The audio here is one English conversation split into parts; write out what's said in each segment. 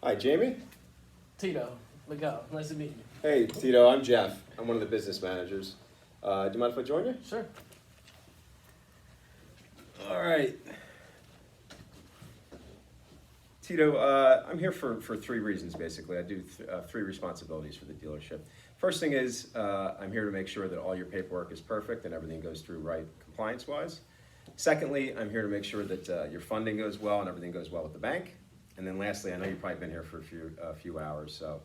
Hi, Jamie. Tito, Miguel, nice to meet you. Hey, Tito, I'm Jeff. I'm one of the business managers. Do you mind if I join you? Sure. All right. Tito, I'm here for three reasons, basically. I do three responsibilities for the dealership. First thing is, I'm here to make sure that all your paperwork is perfect and everything goes through right compliance-wise. Secondly, I'm here to make sure that your funding goes well and everything goes well with the bank. And then lastly, I know you've probably been here for a few hours, so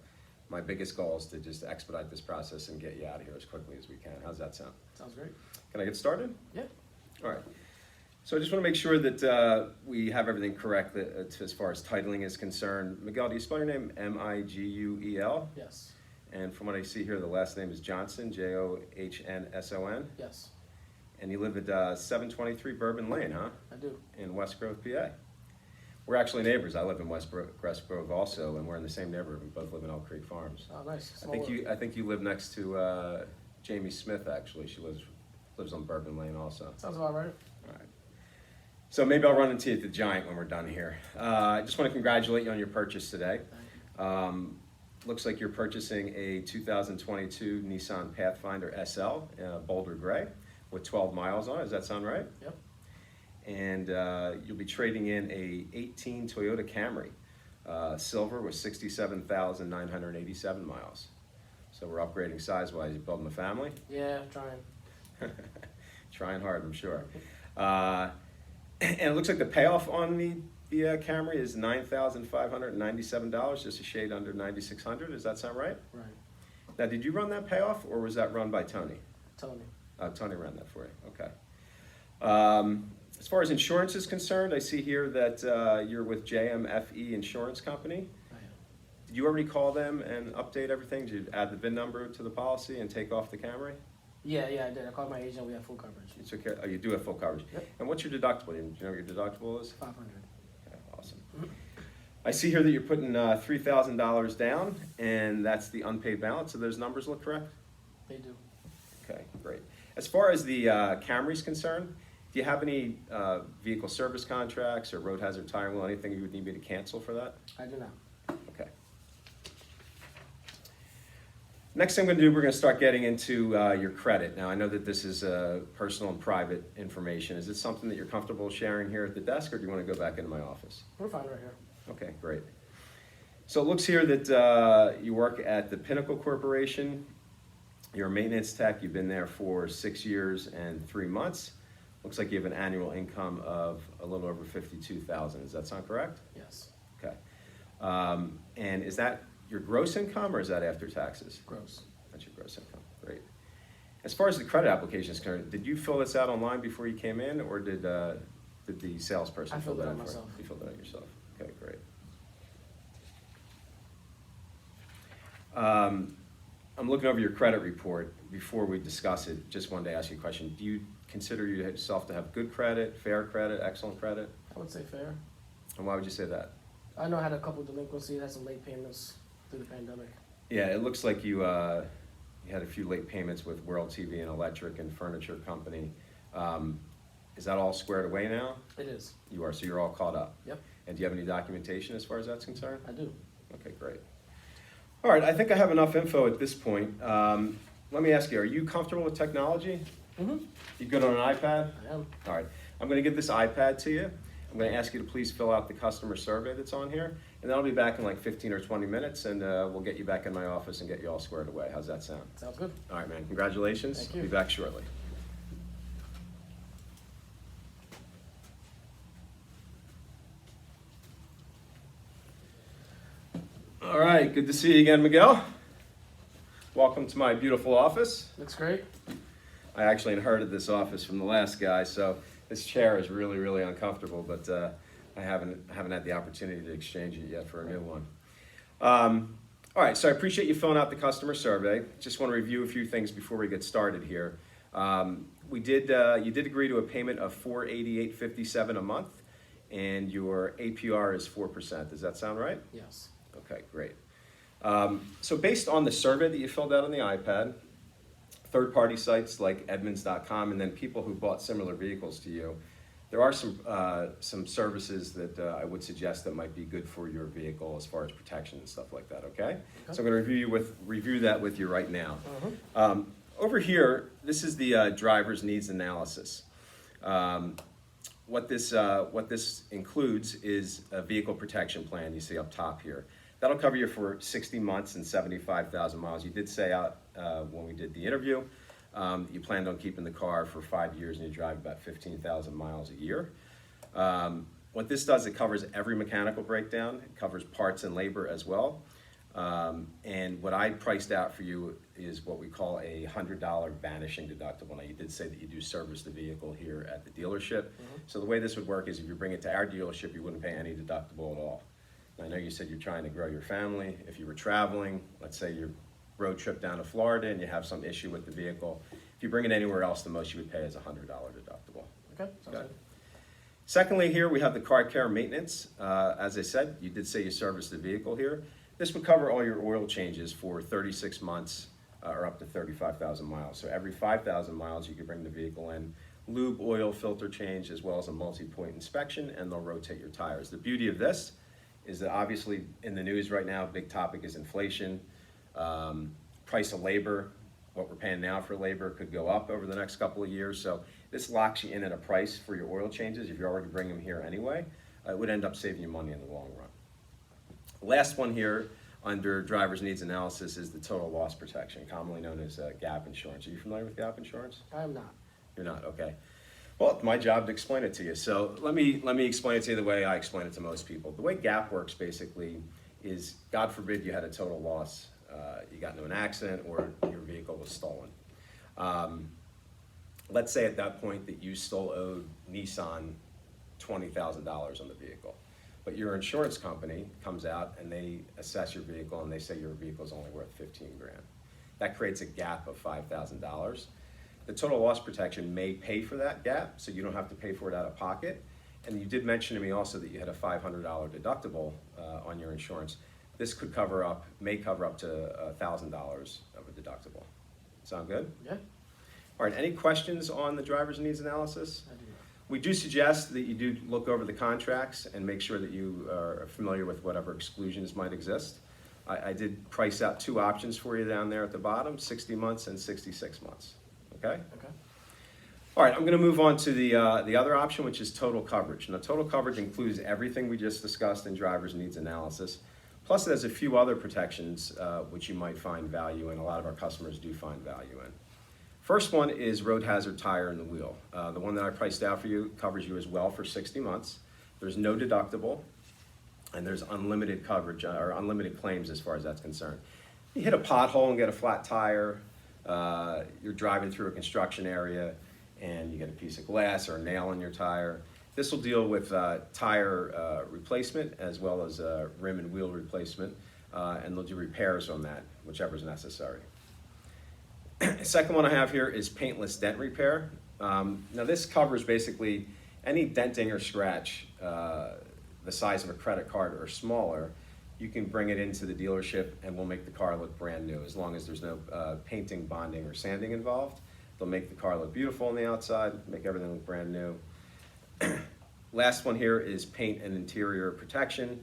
my biggest goal is to just expedite this process and get you out of here as quickly as we can. How's that sound? Sounds great. Can I get started? Yeah. All right. So I just want to make sure that we have everything correct as far as titling is concerned. Miguel, do you spell your name M-I-G-U-E-L? Yes. And from what I see here, the last name is Johnson, J-O-H-N-S-O-N. Yes. And you live at 723 Bourbon Lane, huh? I do. In West Grove, PA. We're actually neighbors. I live in West Grove also, and we're in the same neighborhood. We both live in Elk Creek Farms. Oh, nice. I think you live next to Jamie Smith, actually. She lives on Bourbon Lane also. Sounds about right. All right. So maybe I'll run into you at the Giant when we're done here. I just want to congratulate you on your purchase today. Looks like you're purchasing a 2022 Nissan Pathfinder SL, Boulder Gray, with 12 miles on it. Does that sound right? Yep. And you'll be trading in a 18 Toyota Camry, silver with 67,987 miles. So we're upgrading size-wise. You building a family? Yeah, I'm trying. Trying hard, I'm sure. And it looks like the payoff on the Camry is $9,597, just a shade under $9,600. Does that sound right? Right. Now, did you run that payoff, or was that run by Tony? Tony. Tony ran that for you. Okay. As far as insurance is concerned, I see here that you're with JMFE Insurance Company. I am. Did you already call them and update everything? Did you add the VIN number to the policy and take off the Camry? Yeah, I did. I called my agent. We have full coverage. You took care, oh, you do have full coverage. Yep. And what's your deductible? Do you know what your deductible is? 500. Okay, awesome. I see here that you're putting $3,000 down, and that's the unpaid balance. So those numbers look correct? They do. Okay, great. As far as the Camry's concerned, do you have any vehicle service contracts or road hazard tire wheel, anything you would need me to cancel for that? I do not. Okay. Next thing I'm going to do, we're going to start getting into your credit. Now, I know that this is personal and private information. Is it something that you're comfortable sharing here at the desk, or do you want to go back into my office? We're fine right here. Okay, great. So it looks here that you work at the Pinnacle Corporation. You're a maintenance tech. You've been there for 6 years and 3 months. Looks like you have an annual income of a little over $52,000. Does that sound correct? Yes. Okay. And is that your gross income, or is that after taxes? Gross. That's your gross income. Great. As far as the credit application is concerned, did you fill this out online before you came in, or did the salesperson I fill filled that it out out for you? myself. You filled it out yourself. Okay, great. I'm looking over your credit report. Before we discuss it, just wanted to ask you a question. Do you consider yourself to have good credit, fair credit, excellent credit? I would say fair. And why would you say that? I know I had a couple delinquencies, had some late payments through the pandemic. Yeah, it looks like you had a few late payments with World TV and Electric and Furniture Company. Is that all squared away now? It is. You are, so you're all caught up? Yep. And do you have any documentation as far as that's concerned? I do. Okay, great. All right, I think I have enough info at this point. Let me ask you, are you comfortable with technology? Mm-hmm. You good on an iPad? I am. All right, I'm gonna give this iPad to you. I'm gonna ask you to please fill out the customer survey that's on here, and then I'll be back in like 15 or 20 minutes, and we'll get you back in my office and get you all squared away. How's that sound? Sounds good. All right, man, congratulations. Thank you. Be back shortly. All right, good to see you again, Miguel. Welcome to my beautiful office. Looks great. I actually inherited this office from the last guy, so this chair is really, really uncomfortable, but I haven't had the opportunity to exchange it yet for a new one. All right, so I appreciate you filling out the customer survey. Just want to review a few things before we get started here. You did agree to a payment of $488.57 a month, and your APR is 4%. Does that sound right? Yes. Okay, great. So based on the survey that you filled out on the iPad, third-party sites like Edmunds.com, and then people who bought similar vehicles to you, There are some services that I would suggest that might be good for your vehicle as far as protection and stuff like that, okay? So I'm gonna review that with you right now. Over here, this is the driver's needs analysis. What this includes is a vehicle protection plan you see up top here. That'll cover you for 60 months and 75,000 miles. You did say out when we did the interview, you planned on keeping the car for 5 years and you drive about 15,000 miles a year. What this does, it covers every mechanical breakdown. It covers parts and labor as well. And what I priced out for you is what we call a $100 vanishing deductible. Now, you did say that you do service the vehicle here at the dealership. So the way this would work is if you bring it to our dealership, you wouldn't pay any deductible at all. I know you said you're trying to grow your family. If you were traveling, let's say your road trip down to Florida and you have some issue with the vehicle, if you bring it anywhere else, the most you would pay is a $100 deductible. Okay, sounds good. Secondly, here we have the car care maintenance. As I said, you did say you service the vehicle here. This would cover all your oil changes for 36 months or up to 35,000 miles. So every 5,000 miles, you could bring the vehicle in, lube, oil, filter change, as well as a multi-point inspection, and they'll rotate your tires. The beauty of this is that obviously in the news right now, big topic is inflation. Price of labor, what we're paying now for labor could go up over the next couple of years. So this locks you in at a price for your oil changes. If you already bring them here anyway, it would end up saving you money in the long run. The last one here under driver's needs analysis is the total loss protection, commonly known as GAP insurance. Are you familiar with GAP insurance? I am not. You're not, okay. Well, it's my job to explain it to you. So let me explain it to you the way I explain it to most people. The way GAP works basically is, God forbid you had a total loss, you got into an accident or your vehicle was stolen. Let's say at that point that you still owed Nissan $20,000 on the vehicle. But your insurance company comes out and they assess your vehicle and they say your vehicle is only worth 15 grand. That creates a gap of $5,000. The total loss protection may pay for that gap, so you don't have to pay for it out of pocket. And you did mention to me also that you had a $500 deductible on your insurance. This could may cover up to $1,000 of a deductible. Sound good? Yeah, All right, any questions on the driver's needs analysis? I do not. We do suggest that you do look over the contracts and make sure that you are familiar with whatever exclusions might exist. I did price out 2 options for you down there at the bottom, 60 months and 66 months, okay? Okay. All right, I'm gonna move on to the other option, which is total coverage. Now, total coverage includes everything we just discussed in driver's needs analysis, plus there's a few other protections which you might find value in. A lot of our customers do find value in. First one is road hazard tire in the wheel. The one that I priced out for you covers you as well for 60 months. There's no deductible, and there's unlimited coverage, or unlimited claims as far as that's concerned. You hit a pothole and get a flat tire, you're driving through a construction area, and you get a piece of glass or a nail in your tire. This will deal with tire replacement as well as rim and wheel replacement, and they'll do repairs on that, whichever is necessary. Second one I have here is paintless dent repair. Now this covers basically any denting or scratch the size of a credit card or smaller. You can bring it into the dealership and we'll make the car look brand new as long as there's no painting, bonding, or sanding involved. They'll make the car look beautiful on the outside, make everything look brand new. Last one here is paint and interior protection.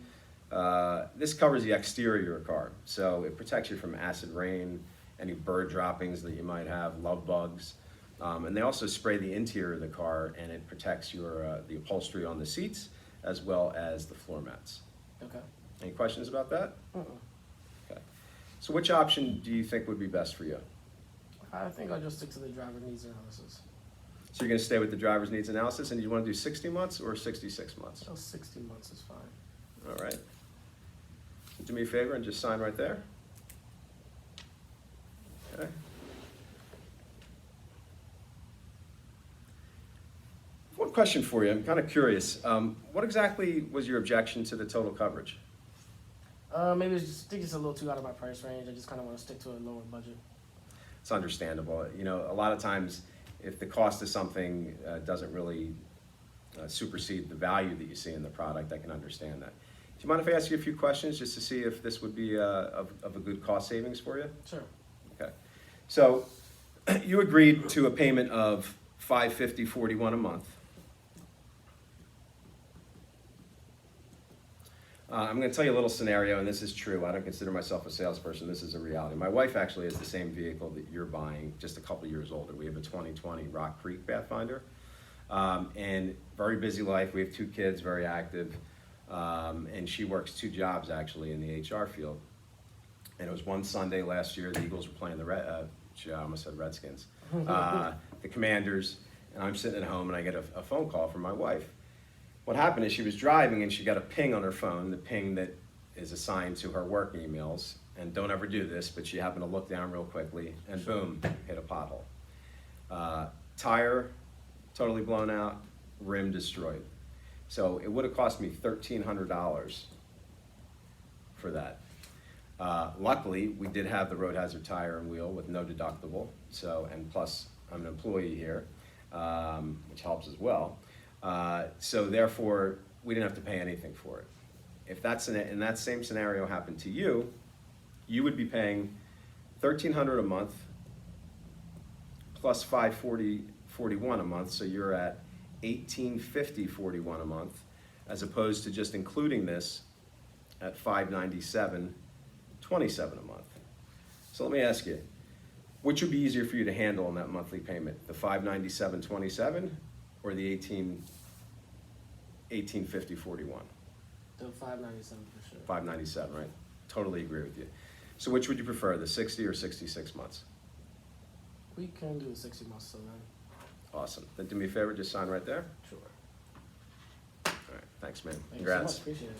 This covers the exterior of your car, so it protects you from acid rain, any bird droppings that you might have, love bugs. And they also spray the interior of the car and it protects the upholstery on the seats as well as the floor mats. Okay. Any questions about that? Uh-uh. Okay. So which option do you think would be best for you? I think I'll just stick to the driver needs analysis. So you're gonna stay with the driver's needs analysis, and you wanna do 60 months or 66 months? So 60 months is fine. All right. Do me a favor and just sign right there. Okay. One question for you, I'm kind of curious. What exactly was your objection to the total coverage? Maybe I think it's a little too out of my price range. I just kind of want to stick to a lower budget. It's understandable. You know, a lot of times, if the cost of something doesn't really supersede the value that you see in the product, I can understand that. Do you mind if I ask you a few questions just to see if this would be of a good cost savings for you? Sure. Okay. So you agreed to a payment of $550.41 a month. I'm gonna tell you a little scenario, and this is true. I don't consider myself a salesperson. This is a reality. My wife actually has the same vehicle that you're buying, just a couple years older. We have a 2020 Rock Creek Pathfinder. And very busy life. We have 2 kids, very active. And she works 2 jobs actually in the HR field. And it was one Sunday last year, the Eagles were playing I almost said Redskins, the Commanders, and I'm sitting at home and I get a phone call from my wife. What happened is she was driving and she got a ping on her phone, the ping that is assigned to her work emails. And don't ever do this, but she happened to look down real quickly and boom, hit a pothole. Tire totally blown out, rim destroyed. So it would have cost me $1,300 for that. Luckily, we did have the road hazard tire and wheel with no deductible. So, and plus I'm an employee here, which helps as well. So therefore, we didn't have to pay anything for it. If that's in that same scenario happened to you, you would be paying $1,300 a month plus $540.41 a month, so you're at $1,850.41 a month, as opposed to just including this at $597.27 a month. So let me ask you, which would be easier for you to handle in that monthly payment, the $597.27 or the $1,850.41? The 597 for sure. 597, right? Totally agree with you. So which would you prefer, the 60 or 66 months? We can do 60 months, so then. Awesome. Then do me a favor, just sign right there. Sure. All right, thanks, man. Thank you so much. Congrats. Appreciate it.